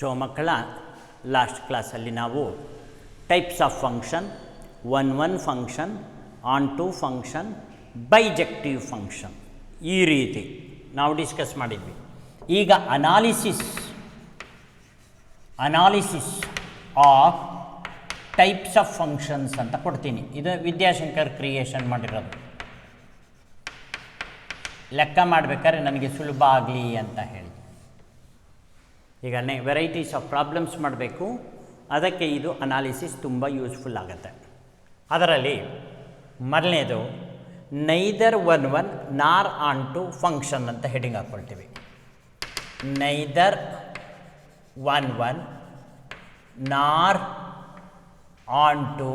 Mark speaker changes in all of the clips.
Speaker 1: So ಮಕ್ಕಳ last ಕ್ಲಾಸಲ್ಲಿ ನಾವು types of function, one function, onto function, bijective function ಈ ರೀತಿ ನಾವು ಡಿಸ್ಕಸ್ ಮಾಡಿದ್ವಿ. ಈಗ analysis of types of functions ಅಂತ ಕೊಡ್ತೀನಿ. ಇದು ವಿದ್ಯಾಶಂಕರ್ ಕ್ರಿಯೇಷನ್ ಮಾಡಿರೋದು. ಲೆಕ್ಕ ಮಾಡಬೇಕಾದ್ರೆ ನನಗೆ ಸುಲಭ ಆಗಲಿ ಅಂತ ಹೇಳಿ. ಈಗ ವೆರೈಟೀಸ್ ಆಫ್ ಪ್ರಾಬ್ಲಮ್ಸ್ ಮಾಡಬೇಕು, ಅದಕ್ಕೆ ಇದು ಅನಾಲಿಸಿಸ್ ತುಂಬ ಯೂಸ್ಫುಲ್ ಆಗುತ್ತೆ. ಅದರಲ್ಲಿ ಮೊದಲನೇದು neither one nor onto function ಅಂತ ಹೆಡಿಂಗ್ ಹಾಕ್ಕೊಳ್ತೀವಿ. Neither one nor onto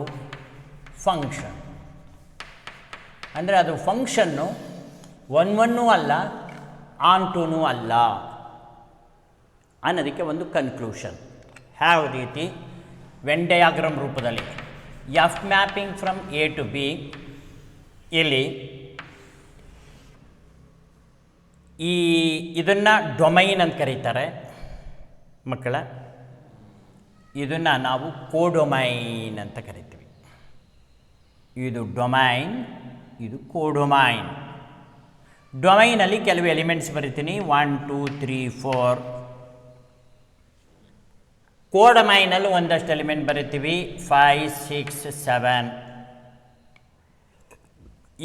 Speaker 1: function ಅಂದರೆ ಅದು ಫಂಕ್ಷನ್ನು ಒನ್ನೂ ಅಲ್ಲ, ಆನ್ ಟೂನೂ ಅಲ್ಲ ಅನ್ನೋದಕ್ಕೆ ಒಂದು ಕನ್ಕ್ಲೂಷನ್. ಯಾವ ರೀತಿ? ವೆನ್ ಡಯಾಗ್ರಾಮ್ ರೂಪದಲ್ಲಿ f mapping from A to B. ಇಲ್ಲಿ ಇದನ್ನು ಡೊಮೈನ್ ಅಂತ ಕರೀತಾರೆ ಮಕ್ಕಳ. ಇದನ್ನು ನಾವು ಕೋಡೊಮೈನ್ ಅಂತ ಕರಿತೀವಿ. ಇದು ಡೊಮೈನ್, ಇದು ಕೋಡೊಮೈನ್. ಡೊಮೈನಲ್ಲಿ ಕೆಲವು ಎಲಿಮೆಂಟ್ಸ್ ಬರಿತೀನಿ, 1 2 3 4. ಕೋಡೊಮೈನಲ್ಲಿ ಒಂದಷ್ಟು ಎಲಿಮೆಂಟ್ ಬರಿತೀವಿ, 5 6 7.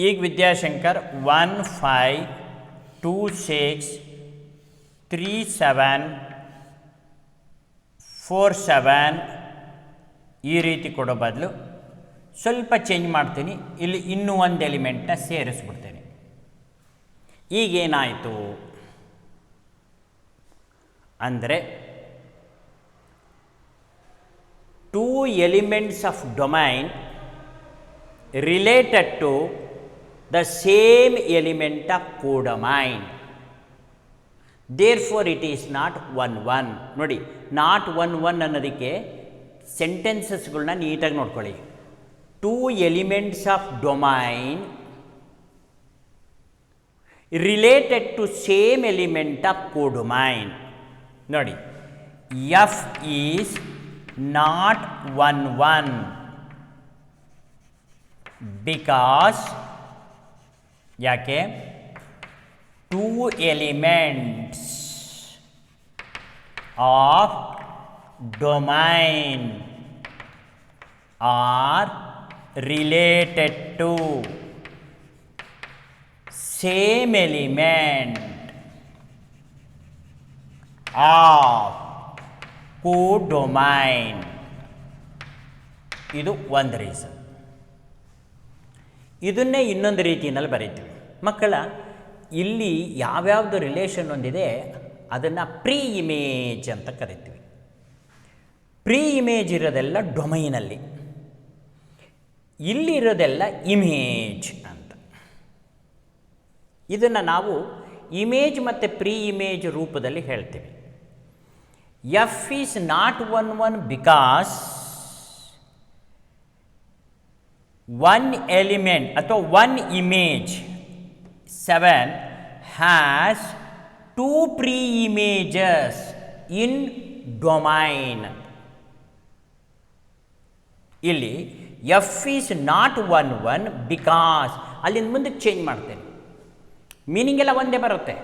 Speaker 1: ಈಗ ವಿದ್ಯಾಶಂಕರ್ 1 5 2 6 3 7 4 7 ಈ ರೀತಿ ಕೊಡೋ ಬದಲು ಸ್ವಲ್ಪ ಚೇಂಜ್ ಮಾಡ್ತೀನಿ. ಇಲ್ಲಿ ಇನ್ನೂ ಒಂದು ಎಲಿಮೆಂಟ್ನ ಸೇರಿಸ್ಬಿಡ್ತೇನೆ. ಈಗೇನಾಯಿತು ಅಂದರೆ 2 elements of domain related to the same element of codomain. Therefore it is not 1 ನೋಡಿ, ನಾಟ್ 1 ಅನ್ನೋದಕ್ಕೆ ಸೆಂಟೆನ್ಸಸ್ಗಳನ್ನ ನೀಟಾಗಿ ನೋಡ್ಕೊಳ್ಳಿ. 2 elements of domain related to same element of codomain. ನೋಡಿ, F is not 1 because ಯಾಕೆ 2 elements of domain are related to same element of ಕೋಡೊಮೈನ್. ಇದು ಒಂದು reason. ಇದನ್ನೇ ಇನ್ನೊಂದು ರೀತಿಯಲ್ಲಿ ಬರೀತೀವಿ ಮಕ್ಕಳ. ಇಲ್ಲಿ ಯಾವ್ಯಾವುದು ರಿಲೇಷನ್ ಹೊಂದಿದೆ ಅದನ್ನು ಪ್ರೀ ಇಮೇಜ್ ಅಂತ ಕರಿತೀವಿ. ಪ್ರೀ ಇಮೇಜ್ ಇರೋದೆಲ್ಲ ಡೊಮೈನಲ್ಲಿ, ಇಲ್ಲಿರೋದೆಲ್ಲ ಇಮೇಜ್ ಅಂತ. ಇದನ್ನು ನಾವು ಇಮೇಜ್ ಮತ್ತು ಪ್ರೀ ಇಮೇಜ್ ರೂಪದಲ್ಲಿ ಹೇಳ್ತೀವಿ. F is not 1 because one element ಅಥವಾ one image 7 has 2 pre-images in domain. ಇಲ್ಲಿ F is not 1 because ಅಲ್ಲಿಂದ ಮುಂದಕ್ಕೆ ಚೇಂಜ್ ಮಾಡ್ತೇನೆ. ಮೀನಿಂಗ್ ಎಲ್ಲ ಒಂದೇ ಬರುತ್ತೆ,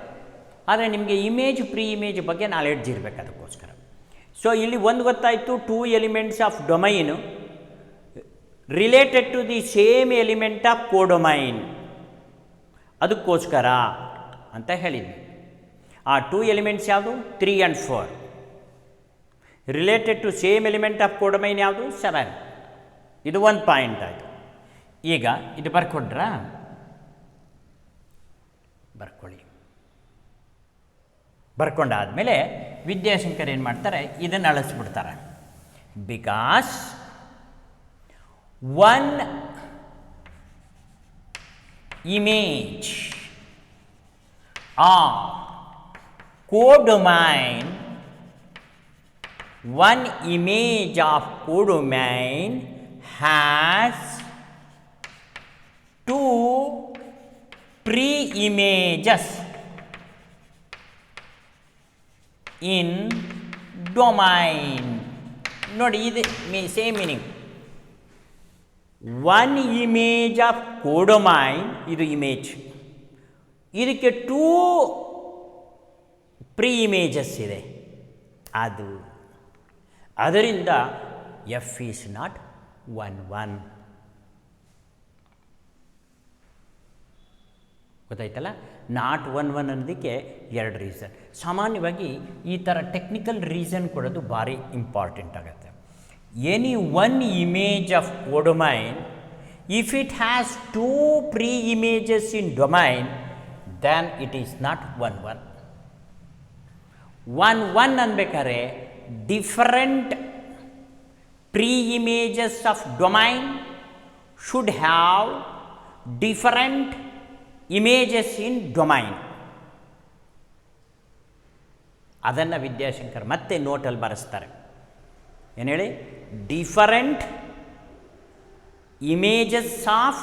Speaker 1: ಆದರೆ ನಿಮಗೆ ಇಮೇಜ್ ಪ್ರೀ ಇಮೇಜ್ ಬಗ್ಗೆ ನಾಲೆಡ್ಜ್ ಇರಬೇಕು. ಅದಕ್ಕೋಸ್ಕರ ಸೊ ಇಲ್ಲಿ ಒಂದು ಗೊತ್ತಾಯಿತು, 2 elements of domain related to the same element of codomain, ಅದಕ್ಕೋಸ್ಕರ ಅಂತ ಹೇಳಿದ್ವಿ. ಆ 2 elements ಯಾವುದು? 3 and 4. Related to same element of codomain ಯಾವುದು? 7. ಇದು ಒಂದು ಪಾಯಿಂಟ್ ಆಯಿತು. ಈಗ ಇದು ಬರ್ಕೊಡ್ರಾ? ಬರ್ಕೊಳ್ಳಿ. ಬರ್ಕೊಂಡಾದಮೇಲೆ ವಿದ್ಯಾಶಂಕರ್ ಏನು ಮಾಡ್ತಾರೆ, ಇದನ್ನು ಅಳಿಸ್ಬಿಡ್ತಾರೆ. Because 1 image of codomain, 1 image of codomain has 2 pre-images in domain. ನೋಡಿ ಇದು same meaning. One image of codomain, ಇದು ಇಮೇಜ್, ಇದಕ್ಕೆ ಟೂ ಪ್ರೀ ಇಮೇಜಸ್ ಇದೆ, ಅದು ಅದರಿಂದ ಎಫ್ ಈಸ್ ನಾಟ್ 1 1. ಗೊತ್ತಾಯ್ತಲ್ಲ? ನಾಟ್ 1 1 ಅನ್ನೋದಕ್ಕೆ 2 ರೀಸನ್. ಸಾಮಾನ್ಯವಾಗಿ ಈ ಥರ ಟೆಕ್ನಿಕಲ್ ರೀಸನ್ ಕೊಡೋದು ಭಾರಿ ಇಂಪಾರ್ಟೆಂಟ್ ಆಗುತ್ತೆ. Any one image of codomain, if it has two pre images in domain, then it is not 1 1. 1 1 ಅನ್ಬೇಕಾದ್ರೆ different pre images of domain should have different images in domain. ಅದನ್ನು ವಿದ್ಯಾಶಂಕರ್ ಮತ್ತೆ ನೋಟಲ್ಲಿ ಬರೆಸ್ತಾರೆ. ಏನು ಹೇಳಿ? Different images of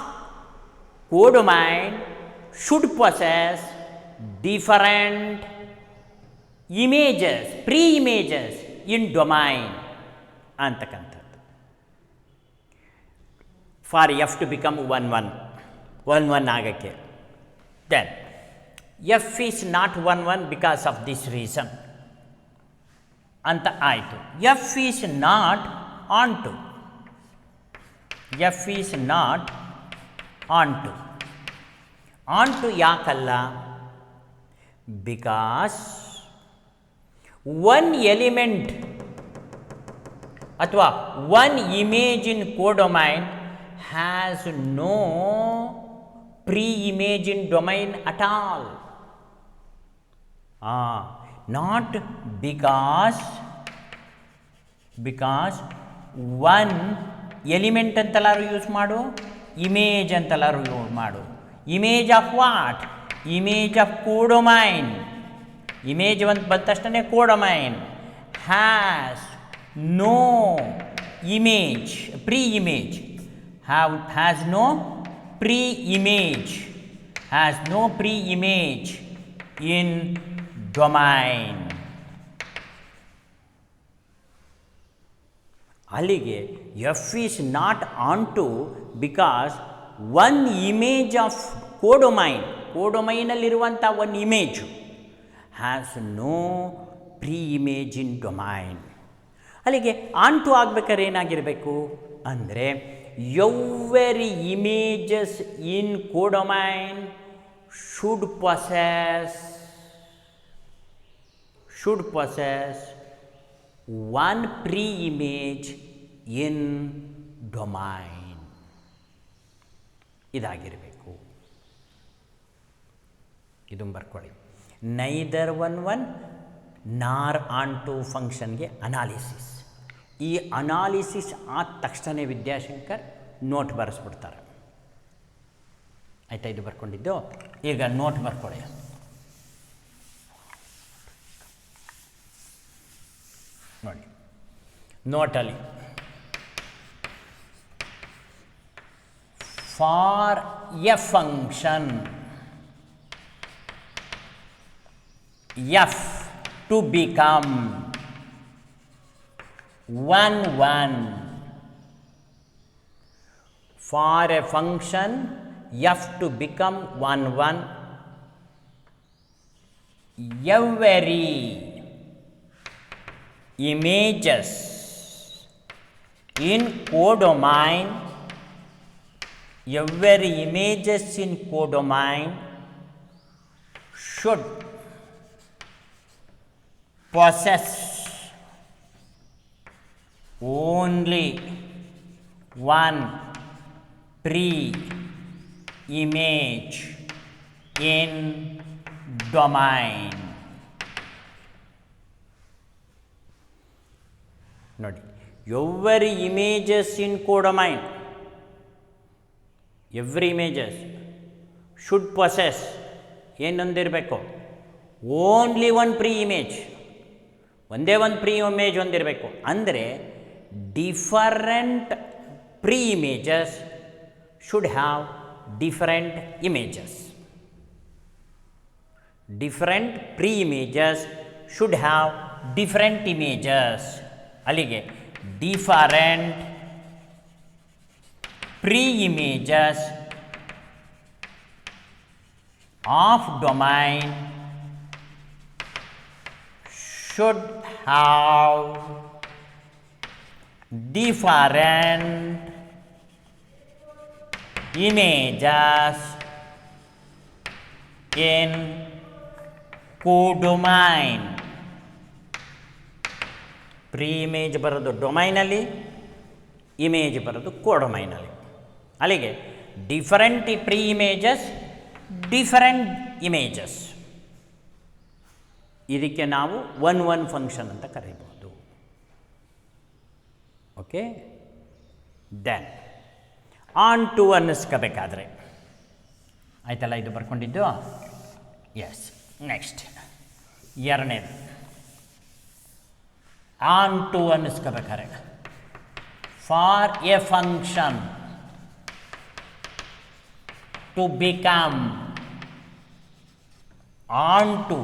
Speaker 1: codomain should possess different images, pre images in domain ಅಂತಕ್ಕಂಥದ್ದು. For F to become 1 1 1 1 ಆಗೋಕ್ಕೆ. Then F is not 1 1 because of this reason ಅಂತ ಆಯಿತು. F is not onto, F is not onto. Onto ಯಾಕಲ್ಲ? Because one element ಅಥವಾ one image in codomain has no pre-image in domain at all. Not because one element ಅಂತಲಾರು use ಮಾಡು, image ಅಂತಲಾರು use ಮಾಡು. Image of what? Image of codomain. Image ಅಂತ ಬಂದ ತಕ್ಷಣ codomain has no image, pre image, has no pre-image, has no pre-image in domain. ಅಲ್ಲಿಗೆ F is not onto because one image of codomain, ಕೋಡೊಮೈನಲ್ಲಿರುವಂಥ ಒಂದು image has no pre image in domain. ಅಲ್ಲಿಗೆ onto ಆಗಬೇಕಾದ್ರೆ ಏನಾಗಿರಬೇಕು ಅಂದರೆ every images in codomain should possess one pre-image in domain. ಇದಾಗಿರಬೇಕು. ಇದನ್ನು ಬರ್ಕೊಳ್ಳಿ. Neither 1 1 ನಾರ್ ಆನ್ ಟು ಫಂಕ್ಷನ್ಗೆ ಅನಾಲಿಸಿಸ್. ಈ ಅನಾಲಿಸಿಸ್ ಆದ ತಕ್ಷಣ ವಿದ್ಯಾಶಂಕರ್ ನೋಟ್ ಬರೆಸ್ಬಿಡ್ತಾರೆ. ಆಯಿತಾ? ಇದು ಬರ್ಕೊಂಡಿದ್ದು. ಈಗ ನೋಟ್ ಬರ್ಕೊಳ್ಳಿ. ನೋಡಿ ನೋಟಲ್ಲಿ for a function F to become 1 1, for a function f to become 1 1, every images in codomain, every images in codomain should possess only one pre-image in domain. ನೋಡಿ, every images in codomain, every images should possess ಏನೊಂದಿರಬೇಕು? Only one pre image, ಒಂದೇ ಒಂದು pre image ಹೊಂದಿರಬೇಕು. ಅಂದರೆ different pre images should have different images. Different pre images should have different images. ಅಲ್ಲಿಗೆ different pre-images of domain should have different images in codomain. Pre-image ಬರೋದು ಡೊಮೈನಲ್ಲಿ, image ಬರೋದು ಕೋಡೊಮೈನಲ್ಲಿ. ಅಲ್ಲಿಗೆ different pre-images, different images. ಇದಕ್ಕೆ ನಾವು one function ಅಂತ ಕರೀಬಹುದು. Okay, then onto ಅನ್ನಿಸ್ಕೋಬೇಕಾದ್ರೆ ಆಯ್ತಲ್ಲ, ಇದು ಬರ್ಕೊಂಡಿದ್ದು. ಎಸ್, ನೆಕ್ಸ್ಟ್ ಎರಡನೇದು ಆನ್ ಟು ಅನ್ನಿಸ್ಕೋಬೇಕಾದ್ರೆ for a function to become onto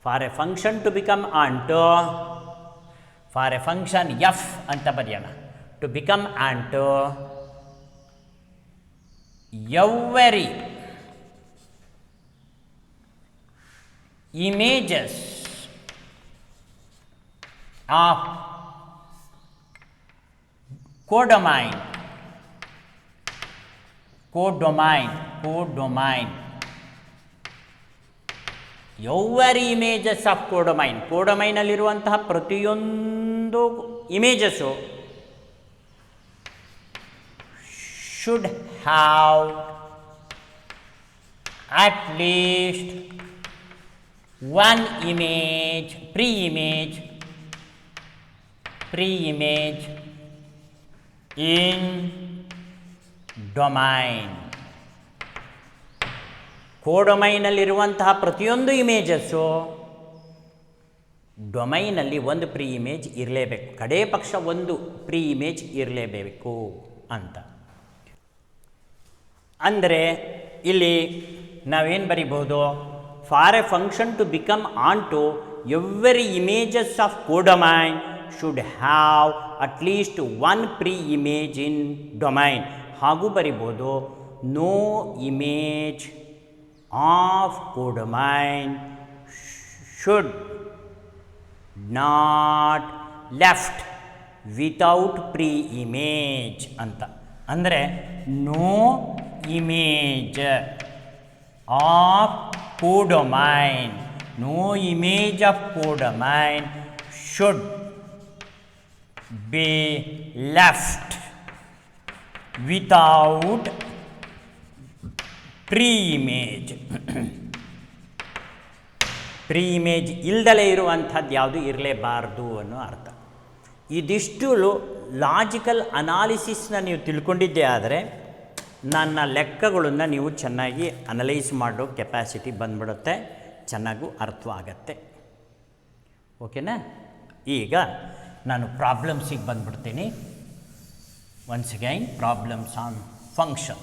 Speaker 1: for a function to become onto, for a function f ಅಂತ ಬರೆಯೋಣ. to become onto every images of codomain every images of ಕೋಡೊಮೈನಲ್ಲಿರುವಂತಹ ಪ್ರತಿಯೊಂದು images should have at least one image, pre-image in domain. ಕೋಡೊಮೈನಲ್ಲಿರುವಂತಹ ಪ್ರತಿಯೊಂದು images ಡೊಮೈನಲ್ಲಿ ಒಂದು pre image ಇರಲೇಬೇಕು, ಕಡೇ ಪಕ್ಷ ಒಂದು ಪ್ರೀ ಇಮೇಜ್ ಇರಲೇಬೇಕು ಅಂತ. ಅಂದರೆ ಇಲ್ಲಿ ನಾವೇನು ಬರಿಬೋದು? For a function to become onto every images of codomain should have at least one pre-image in domain. ಹಾಗೂ ಬರಿಬೋದು no image of codomain should not left without pre-image ಅಂತ. ಅಂದರೆ no image of codomain should be left without pre-image. Pre-image ಇಲ್ದಲೇ ಇರುವಂಥದ್ದು ಯಾವುದು ಇರಲೇಬಾರ್ದು ಅನ್ನೋ ಅರ್ಥ. ಇದಿಷ್ಟು ಲಾಜಿಕಲ್ ಅನಾಲಿಸಿಸ್ನ ನೀವು ತಿಳ್ಕೊಂಡಿದ್ದೇ ಆದರೆ ನನ್ನ ಲೆಕ್ಕಗಳನ್ನು ನೀವು ಚೆನ್ನಾಗಿ ಅನಲೈಸ್ ಮಾಡೋ ಕೆಪಾಸಿಟಿ ಬಂದ್ಬಿಡುತ್ತೆ, ಚೆನ್ನಾಗೂ ಅರ್ಥವಾಗತ್ತೆ. ಓಕೆನಾ? ಈಗ ನಾನು ಪ್ರಾಬ್ಲಮ್ಸಿಗೆ ಬಂದ್ಬಿಡ್ತೀನಿ. Once again problems on function,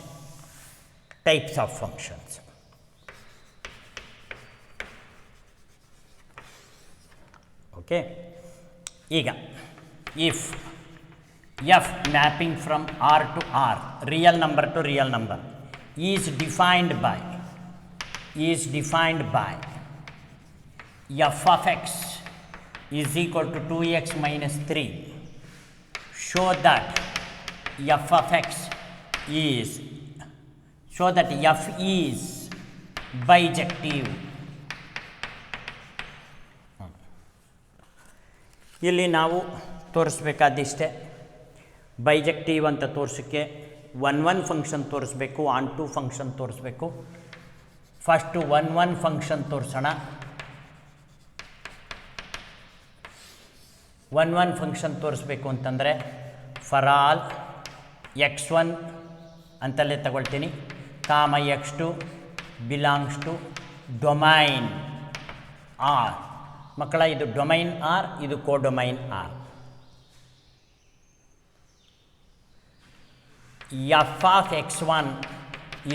Speaker 1: types of functions. Okay, ಈಗ if F mapping from R to R, real number to real number, is defined by F of x is equal to 2x minus 3. Show that f of x is, f is bijective. ಇಲ್ಲಿ ನಾವು ತೋರಿಸ್ಬೇಕಾದಿಷ್ಟೇ. Bijective ಅಂತ ತೋರಿಸೋಕ್ಕೆ one function ತೋರಿಸ್ಬೇಕು, on to function ತೋರಿಸ್ಬೇಕು. First one function ತೋರಿಸೋಣ. One function ತೋರಿಸ್ಬೇಕು ಅಂತಂದರೆ for all x1 ಅಂತಲೇ ತಗೊಳ್ತೀನಿ, ಕಾಮ x2 belongs to domain R. ಮಕ್ಕಳ, ಇದು ಡೊಮೈನ್ ಆರ್, ಇದು codomain R. F of x1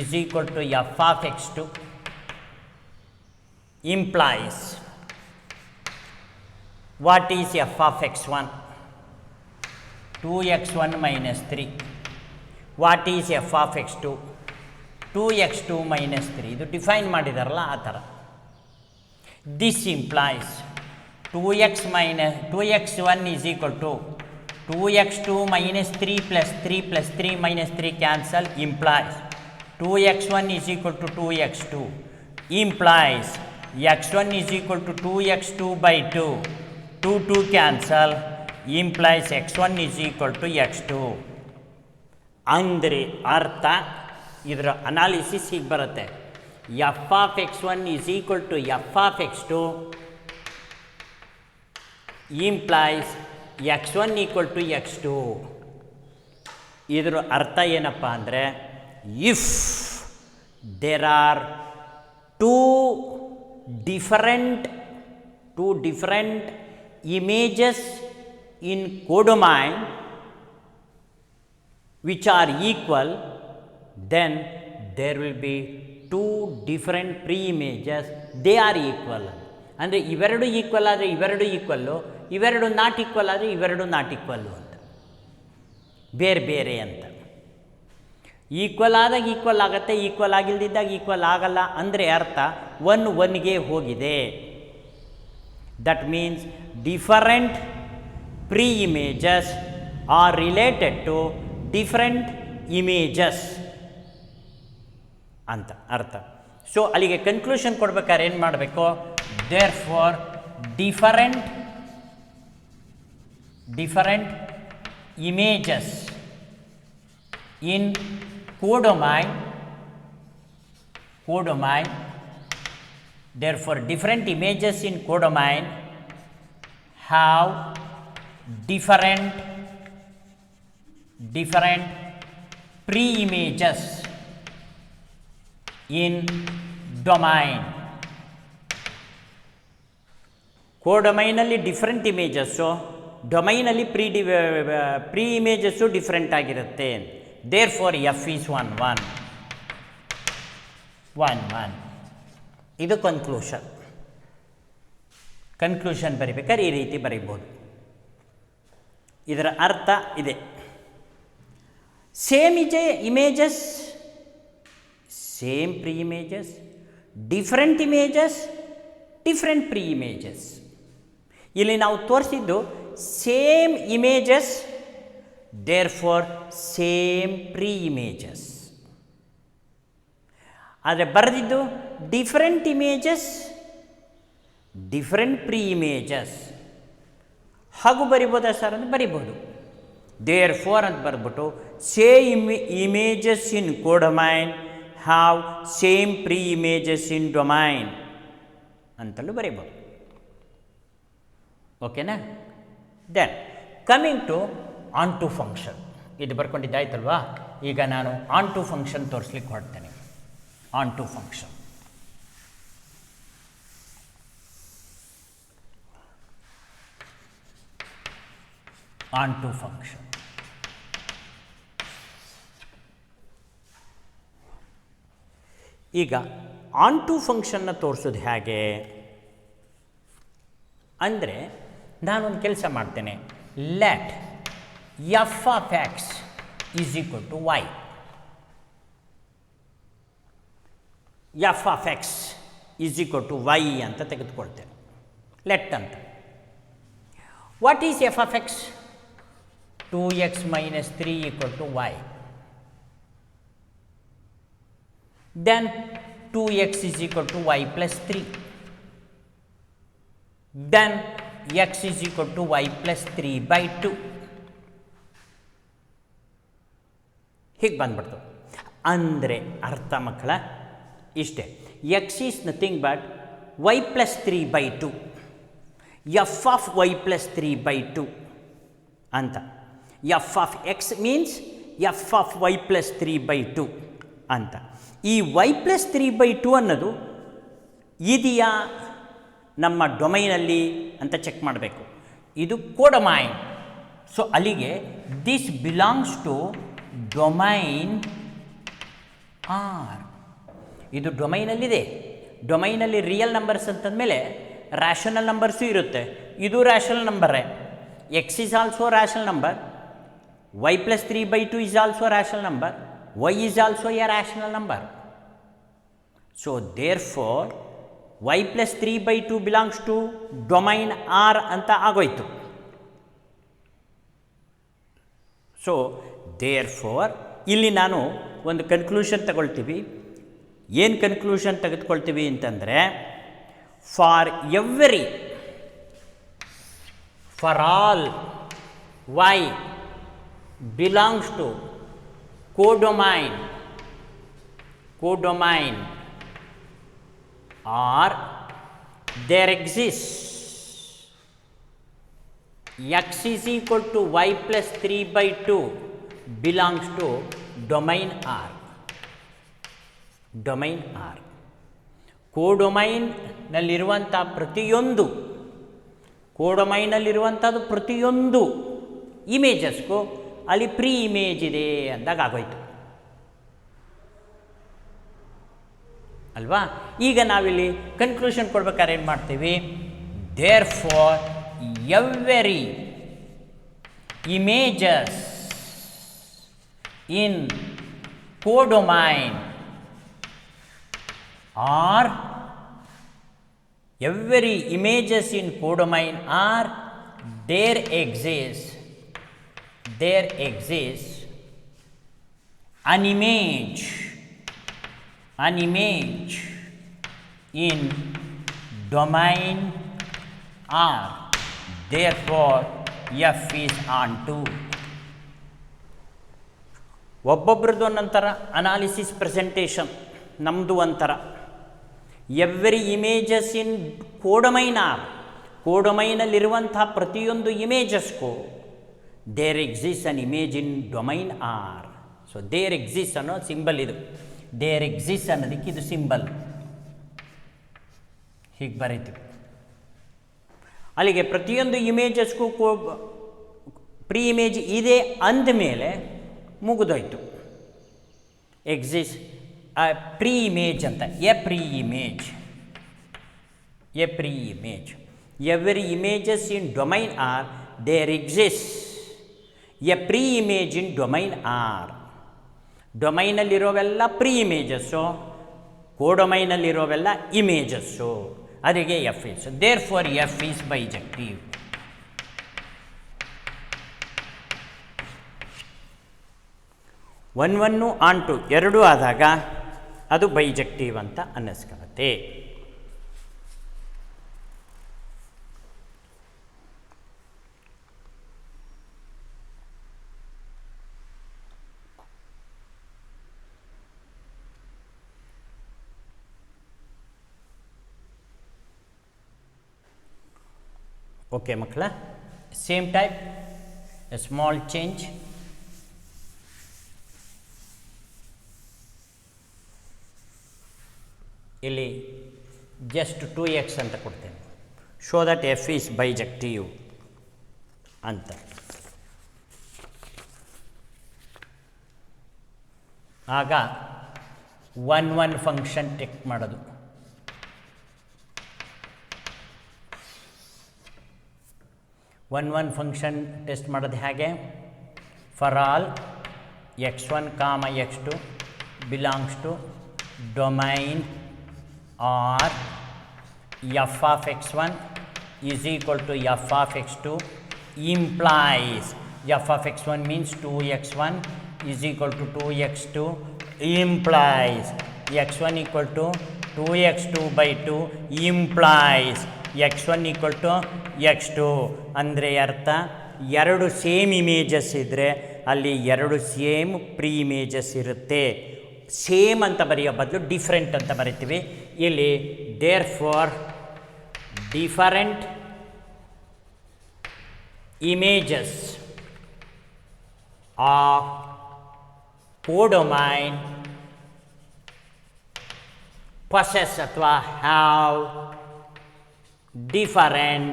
Speaker 1: is equal to f of x2 implies what is f of x1? 2x1 minus 3. What is f of x2? 2x2 minus 3. ಇದು define ಮಾಡಿದಾರಲ್ಲ ಆ ಥರ. This implies 2x1 is equal to 2x2 minus 3 plus 3 plus 3 minus 3 cancel implies 2x1 is equal to 2x2 implies x1 is equal to 2x2 by 2 2 cancel implies x1 is equal to x2. ಅಂದರೆ ಅರ್ಥ ಇದರ analysis ಹೀಗೆ ಬರುತ್ತೆ. f of x1 is equal to f of x2 implies x1 equal to x2. ಇದರ ಅರ್ಥ ಏನಪ್ಪ ಅಂದರೆ if there are two different images in codomain which are equal, then there will be two different pre-images, they are equal. ಅಂದರೆ ಇವೆರಡು equal ಆದರೆ ಇವೆರಡು equal, ಇವೆರಡು not equal ಆದರೆ ಇವೆರಡು ನಾಟ್ ಈಕ್ವಲ್ಲು ಅಂತ, ಬೇರೆ ಬೇರೆ ಅಂತ. ಈಕ್ವಲ್ ಆದಾಗ ಈಕ್ವಲ್ ಆಗುತ್ತೆ, ಈಕ್ವಲ್ ಆಗಿಲ್ದಿದ್ದಾಗ ಈಕ್ವಲ್ ಆಗಲ್ಲ ಅಂದರೆ ಅರ್ಥ 1 ಹೋಗಿದೆ. That means different pre-images are related to different images ಅಂತ ಅರ್ಥ. ಸೊ ಅಲ್ಲಿಗೆ ಕನ್ಕ್ಲೂಷನ್ ಕೊಡ್ಬೇಕಾದ್ರೆ ಏನು ಮಾಡಬೇಕು? Therefore different images in codomain, therefore different images in codomain have different pre-images in domain. ಕೋಡೊಮೈನಲ್ಲಿ ಡಿಫ್ರೆಂಟ್ ಇಮೇಜಸ್ಸು, ಡೊಮೈನಲ್ಲಿ ಪ್ರೀ ಇಮೇಜಸ್ಸು ಡಿಫ್ರೆಂಟ್ ಆಗಿರುತ್ತೆ. Therefore F is 1 1. ಇದು ಕನ್ಕ್ಲೂಷನ್ ಬರಿಬೇಕಾದ್ರೆ ಈ ರೀತಿ ಬರೀಬೋದು. ಇದರ ಅರ್ಥ ಇದೆ, same images, same pre images, different images, different pre images. ಇಲ್ಲಿ ನಾವು ತೋರಿಸಿದ್ದು same images, therefore same pre images. ಆದರೆ ಬರೆದಿದ್ದು different images, different pre images. ಹಾಗೂ ಬರಿಬೋದಾ ಸರ್ ಅಂದರೆ ಬರಿಬೋದು. ದೇರ್ ಫಾರ್ ಅಂತ ಬರೆದ್ಬಿಟ್ಟು same images in codomain have same pre images in domain ಅಂತಲೂ ಬರಿಬೋದು. ಓಕೆನಾ? Then coming to onto function. ಇದು ಬರ್ಕೊಂಡಿದ್ದಾಯ್ತಲ್ವಾ? ಈಗ ನಾನು ಆನ್ ಟು ಫಂಕ್ಷನ್ ತೋರಿಸ್ಲಿಕ್ಕೆ ಹೊರಡ್ತೇನೆ. ಆನ್ ಟು ಫಂಕ್ಷನ್ ಈಗ ಆನ್ ಟು ಫಂಕ್ಷನ್ನ ತೋರಿಸೋದು ಹೇಗೆ ಅಂದರೆ, ನಾನೊಂದು ಕೆಲಸ ಮಾಡ್ತೇನೆ. Let F of x is equal to y. F of x is equal to y ಅಂತ ತೆಗೆದುಕೊಳ್ತೇನೆ. ಲೆಟ್ ಅಂತ. What is f of x? 2x minus 3 equal to y. Then 2x is equal to y plus 3. Then x is equal to y plus 3 by 2. ಹೀಗೆ ಬಂದ್ಬಿಡ್ತು. ಅಂದರೆ ಅರ್ಥ ಮಕ್ಕಳ ಇಷ್ಟೇ. x is nothing but y plus 3 by 2. f of y plus 3 by 2 ಅಂತ. f of x means f of y plus 3 by 2 ಅಂತ. ಈ y plus 3 by 2 ಅನ್ನೋದು ಇದೆಯಾ ನಮ್ಮ ಡೊಮೈನಲ್ಲಿ ಅಂತ ಚೆಕ್ ಮಾಡಬೇಕು. ಇದು ಕೋಡೊಮೈನ್. ಸೊ ಅಲ್ಲಿಗೆ this belongs to domain R. ಇದು ಡೊಮೈನಲ್ಲಿದೆ. ಡೊಮೈನಲ್ಲಿ ರಿಯಲ್ ನಂಬರ್ಸ್ ಅಂತಂದಮೇಲೆ ರ್ಯಾಷನಲ್ ನಂಬರ್ಸು ಇರುತ್ತೆ. ಇದು ರ್ಯಾಷನಲ್ ನಂಬರೇ. X is also rational number, y plus 3/2 is also a rational number, y is also a rational number. So therefore y plus 3/2 belongs to domain R ಅಂತ ಆಗೋಯ್ತು. So therefore ಇಲ್ಲಿ ನಾನು ಒಂದು conclusion ತಗೊಳ್ತೀವಿ. ಏನು ಕನ್ಕ್ಲೂಷನ್ ತೆಗೆದುಕೊಳ್ತೀವಿ ಅಂತಂದರೆ, for all y belongs to codomain or there exists x is equal to y plus 3/2 belongs to domain R. ಕೋಡೊಮೈನ್ನಲ್ಲಿರುವಂಥ ಪ್ರತಿಯೊಂದು ಇಮೇಜಸ್ಗೂ ಅಲ್ಲಿ ಪ್ರೀ ಇಮೇಜ್ ಇದೆ ಅಂದಾಗ ಆಗೋಯ್ತು ಅಲ್ವಾ. ಈಗ ನಾವಿಲ್ಲಿ ಕನ್ಕ್ಲೂಷನ್ ಕೊಡ್ಬೇಕಾದ್ರೆ ಏನು ಮಾಡ್ತೀವಿ, therefore every images in codomain R there exists an image in domain R. Therefore F is onto. ಒಬ್ಬೊಬ್ರದ್ದು ಒಂದೊಂಥರ ಅನಾಲಿಸಿಸ್ ಪ್ರೆಸೆಂಟೇಷನ್, ನಮ್ಮದು ಒಂಥರ. Every images in codomain R, ಕೋಡೊಮೈನಲ್ಲಿರುವಂಥ ಪ್ರತಿಯೊಂದು ಇಮೇಜಸ್ಗೂ there exist an image in domain R. So there exist ಅನ್ನೋ symbol ಇದು. There exist ಅನ್ನೋದಕ್ಕೆ ಇದು ಸಿಂಬಲ್. ಹೀಗೆ ಬರೀತೀವಿ. ಅಲ್ಲಿಗೆ ಪ್ರತಿಯೊಂದು ಇಮೇಜಸ್ಗೂ ಪ್ರೀ ಇಮೇಜ್ ಇದೆ ಅಂದಮೇಲೆ ಮುಗಿದೋಯ್ತು. ಎಕ್ಸಿಸ್ಟ್ ಪ್ರೀ ಇಮೇಜ್ ಅಂತ, a pre image. Every images in domain R there exist a pre image in domain R. ಡೊಮೈನಲ್ಲಿರೋವೆಲ್ಲ ಪ್ರೀ ಇಮೇಜಸ್ಸು, ಕೋಡೊಮೈನಲ್ಲಿರೋವೆಲ್ಲ ಇಮೇಜಸ್ಸು. ಅದಕ್ಕೆ F is. Therefore F is bijective. One onto ಎರಡೂ ಆದಾಗ ಅದು bijective ಅಂತ ಅನ್ನಿಸ್ಕೊಳ್ಳುತ್ತೆ. Okay ಮಕ್ಕಳ, same type, a small change. ಇಲ್ಲಿ ಜಸ್ಟ್ 2x ಅಂತ ಕೊಡ್ತೇನೆ. Show that F is bijective ಅಂತ. ಆಗ 1 ಫಂಕ್ಷನ್ ಟೆಕ್ ಮಾಡೋದು. ಒನ್ ಫಂಕ್ಷನ್ ಟೆಸ್ಟ್ ಮಾಡೋದು ಹೇಗೆ? For all x1, x2 belongs to domain or f of x1 is equal to f of x2 implies f of x1 means 2x1 is equal to 2x2 implies x1 equal to 2x2 by 2 implies x1 equal to x2. ಅಂದರೆ ಅರ್ಥ, ಎರಡು same images ಇದ್ದರೆ ಅಲ್ಲಿ ಎರಡು same pre images ಇರುತ್ತೆ. Same ಅಂತ ಬರೆಯೋ ಬದಲು ಡಿಫ್ರೆಂಟ್ ಅಂತ ಬರಿತೀವಿ. ಇಲ್ಲಿ therefore different images of codomain possess ಅಥವಾ have different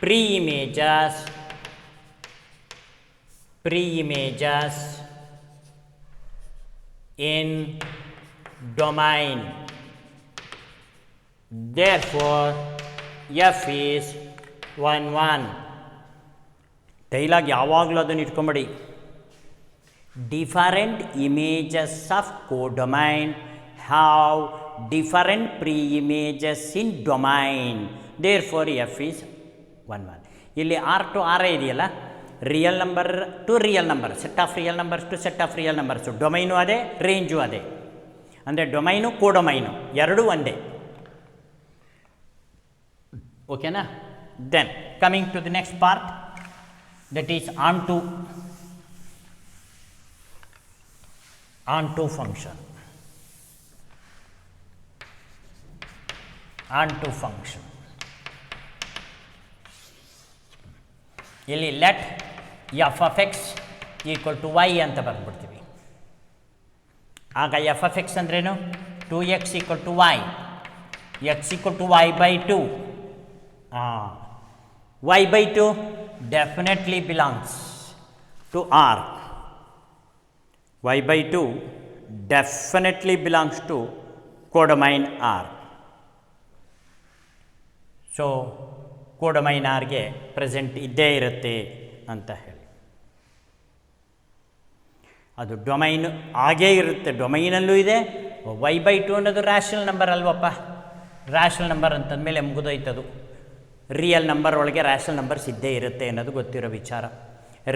Speaker 1: pre-images in domain. Therefore, F is 1 1. Dialogue ಯಾವಾಗಲೂ ಅದನ್ನು ಇಟ್ಕೊಂಬೇಡಿ. Different images of codomain have different pre images in domain. Therefore F is 1 1. ಇಲ್ಲಿ R to ಆರೇ ಇದೆಯಲ್ಲ, real number to real number, set of real numbers to set of real numbers, domain ಅದೇ, range ಅದೇ. ಅಂದರೆ domain codomain ಎರಡೂ ಒಂದೇ. ಓಕೆನಾ? Then coming to the next part, that is onto function. Onto function. ಇಲ್ಲಿ let F of X equal to y ಅಂತ ಬರ್ಬಿಡ್ತೀವಿ. ಆಗ ಎಫ್ ಆಫ್ ಎಕ್ಸ್ ಅಂದ್ರೇನು? 2x equal to y, x equal to y by 2. y by 2 definitely belongs to R. y by 2 definitely belongs to codomain R. So codomain R ಗೆ present ಇದ್ದೇ ಇರುತ್ತೆ ಅಂತ ಹೇಳಿ. ಅದು ಡೊಮೈನ್ ಆಗೇ ಇರುತ್ತೆ, ಡೊಮೈನಲ್ಲೂ ಇದೆ. y by 2 ಅನ್ನೋದು ರ್ಯಾಷನಲ್ ನಂಬರ್ ಅಲ್ವಪ್ಪ, ರ್ಯಾಷನಲ್ ನಂಬರ್ ಅಂತಂದಮೇಲೆ ಮುಗಿದೋಯ್ತದು. ರಿಯಲ್ ನಂಬರ್ ಒಳಗೆ ರ್ಯಾಷನಲ್ ನಂಬರ್ಸ್ ಇದ್ದೇ ಇರುತ್ತೆ ಅನ್ನೋದು ಗೊತ್ತಿರೋ ವಿಚಾರ.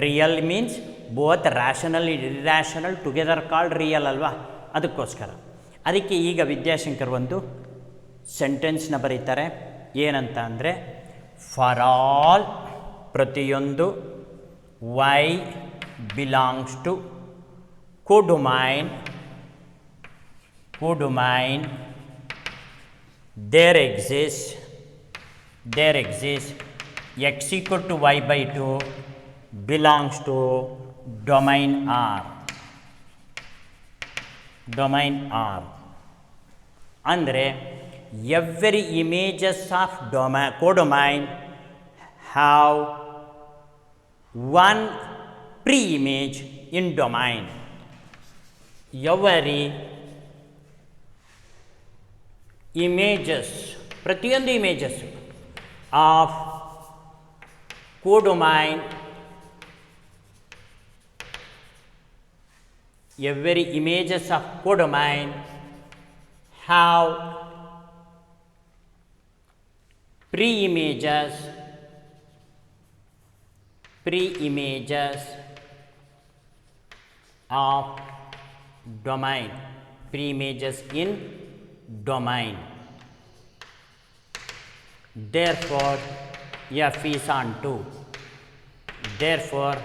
Speaker 1: Real means both rational irrational together called real ಅಲ್ವಾ, ಅದಕ್ಕೋಸ್ಕರ. ಅದಕ್ಕೆ ಈಗ ವಿದ್ಯಾಶಂಕರ್ ಒಂದು ಸೆಂಟೆನ್ಸ್ನ ಬರೀತಾರೆ. ಏನಂತ ಅಂದರೆ, ಫಾರ್ ಆಲ್, ಪ್ರತಿಯೊಂದು, y belongs to codomain, there exists x equal to y by 2 belongs to domain R. Domain R. ಅಂದರೆ every images of codomain have one pre-image in domain. Every images, ಪ್ರತಿಯೊಂದು images of codomain, every images of codomain have pre-images of domain, pre-images in domain. Therefore F is onto. Therefore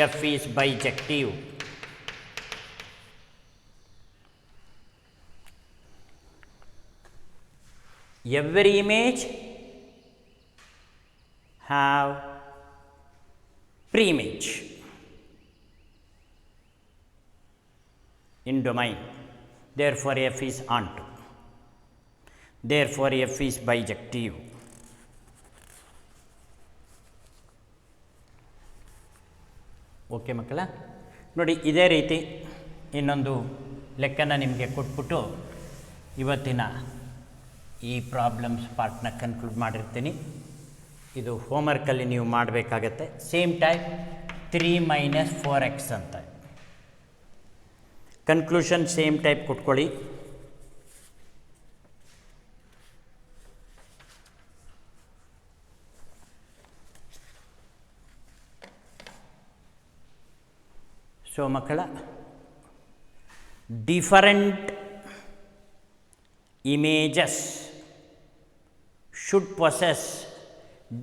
Speaker 1: F is bijective. Every image have pre-image in domain. Therefore F is onto. Therefore F is bijective. Okay ಮಕ್ಕಳ, ನೋಡಿ ಇದೇ ರೀತಿ ಇನ್ನೊಂದು ಲೆಕ್ಕನ ನಿಮಗೆ ಕೊಟ್ಬಿಟ್ಟು ಇವತ್ತಿನ ಈ problems ಪಾರ್ಟ್ನ conclude ಮಾಡಿರ್ತೀನಿ. ಇದು ಹೋಮ್ವರ್ಕಲ್ಲಿ ನೀವು ಮಾಡಬೇಕಾಗತ್ತೆ. ಸೇಮ್ ಟೈಪ್ 3 - 4x ಅಂತ ಕನ್ಕ್ಲೂಷನ್ ಸೇಮ್ ಟೈಪ್ ಕೊಟ್ಕೊಳ್ಳಿ. ಸೊ ಮಕ್ಕಳ, different images should possess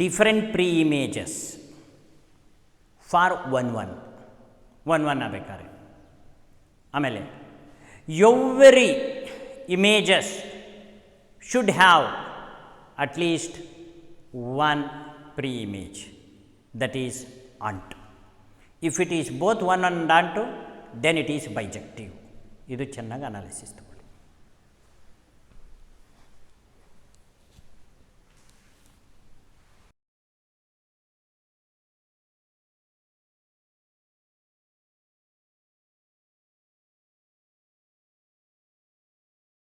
Speaker 1: different pre-images for 1 1 ಆಗಬೇಕಾದ್ರೆ. ಆಮೇಲೆ every images should have at least one pre-image, that is onto. If it is both 1 and onto, then it is bijective. ಇದು ಚೆನ್ನಾಗಿ analysis